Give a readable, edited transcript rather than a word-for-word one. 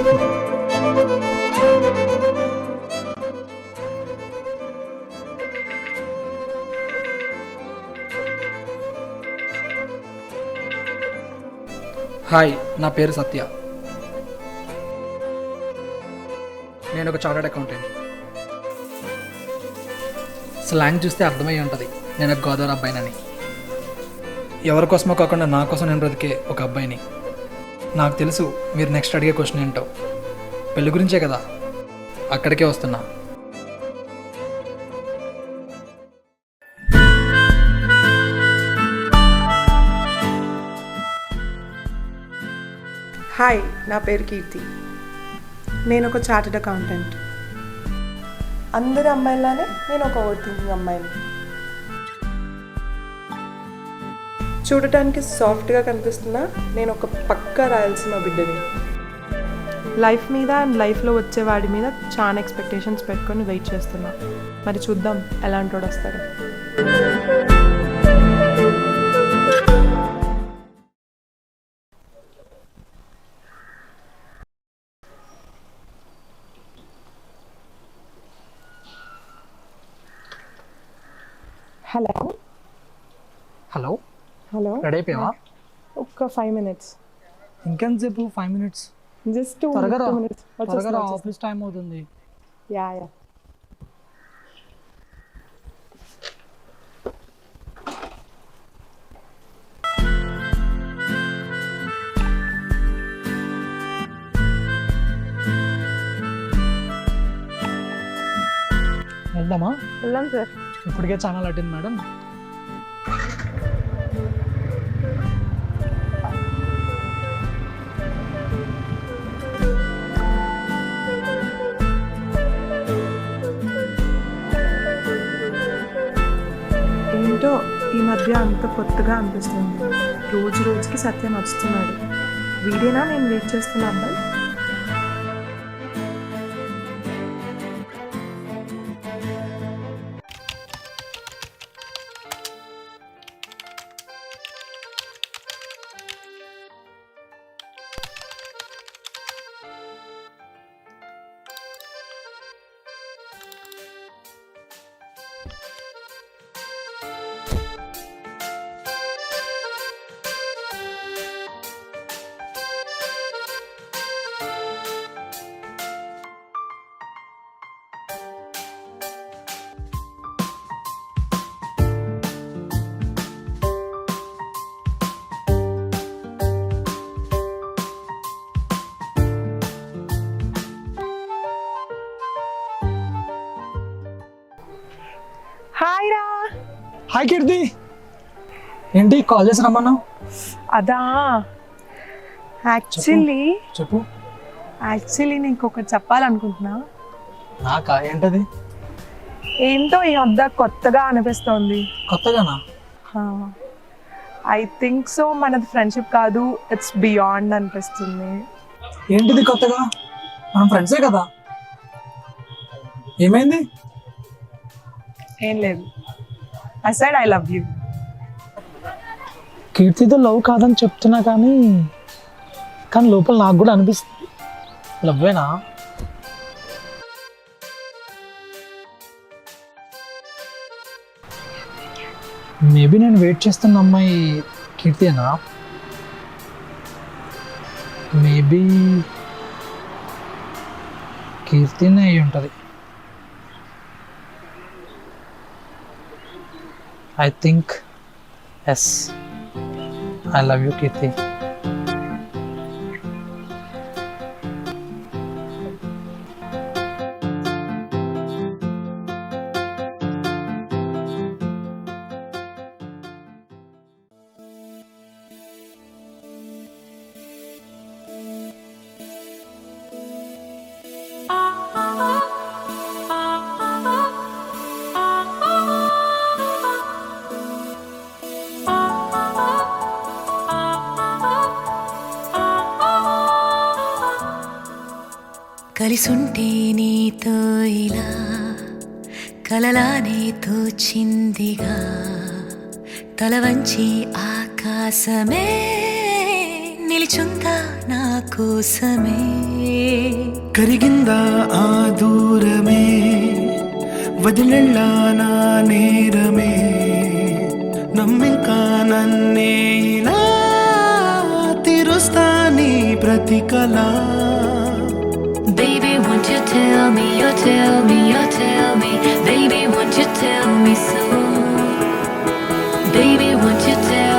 Hi, నా పేరు సత్య. నేను ఒక చార్టర్డ్ అకౌంటెంట్. స్లాంగ్ చూస్తే అర్థమై ఉంటుంది నేను ఒక గోదావరి అబ్బాయినని. ఎవరి కోసమో కాకుండా నా కోసం నేను బ్రతికే ఒక అబ్బాయిని. నాకు తెలుసు మీరు నెక్స్ట్ అడిగే క్వశ్చన్ ఏంటో. పెళ్ళి గురించే కదా, అక్కడికే వస్తున్నా. హాయ్, నా పేరు కీర్తి. నేను ఒక చార్టెడ్ అకౌంటెంట్. అందరి అమ్మాయిలానే నేను ఒక ఓవర్ థింకింగ్ అమ్మాయిని. చూడటానికి సాఫ్ట్గా కనిపిస్తున్నా నేను ఒక పక్కా రాయలసీమ బిడ్డని. లైఫ్ మీద అండ్ లైఫ్లో వచ్చే వాడి మీద చాలా ఎక్స్పెక్టేషన్స్ పెట్టుకొని వెయిట్ చేస్తున్నా. మరి చూద్దాం ఎలాంటి వాడు వస్తాడు. హలో హలో, హలో, రెడీ అయిపోయావా? ఒక 5 minutes. ఇంకెంతసేపు? 5 minutes? Just 2 minutes. త్వరగా రా, ఆఫీస్ టైం అవుతుంది. యా. వెళ్దామా? వెళ్దాం సార్. ఇప్పటికే ఛానల్ అట్టింది మేడం. ఏంటో ఈ మధ్య అంత కొత్తగా అనిపిస్తుంది. రోజు రోజుకి సత్యం వస్తున్నాడు. వీడేనా నేను వెయిట్ చేస్తున్న అబ్బాయి? హాయ్ రా. హాయ్ కీర్తి, ఏంటి కాల్ చేసి రమ్మన్నావు? అదా, చెప్పు. యాక్చువల్లీ నీకు ఒకటి చెప్పాలనుకుంటున్నా. నాకా? ఏంటది? ఏంటో ఈ వద్ద కొత్తగా అనిపిస్తోంది. కొత్తగానా? I think so. మనది ఫ్రెండ్షిప్ కాదు, ఇట్స్ బియాండ్ అనిపిస్తుంది. ఏంటిది కొత్తగా? మనం ఫ్రెండ్సే కదా. ఏమైంది? ఏం లేదు. I said I love you. కీర్తితో లవ్ కాదని చెప్తున్నా కానీ లోపల నాకు కూడా అనిపిస్తుంది. లవ్వేనా? మేబీ నేను వెయిట్ చేస్తున్న అమ్మాయి కీర్తినా? మేబీ కీర్తినే అయి ఉంటుంది. I think yes, I love you, Kirti. కలిసుంటే నీతో ఇలా కలలానే తోచిందిగా, తల వంచి ఆకాశమే నిలిచుందా నా కోసమే కరిగిందా ఆ దూరమే వదిలెళ్ళా నా నేరమే నమ్మింకా నన్నే ఇలా తీరుస్తా నీ ప్రతి కళ Baby, won't you tell me, you tell me, you tell me. Baby, won't you tell me so? Baby, won't you tell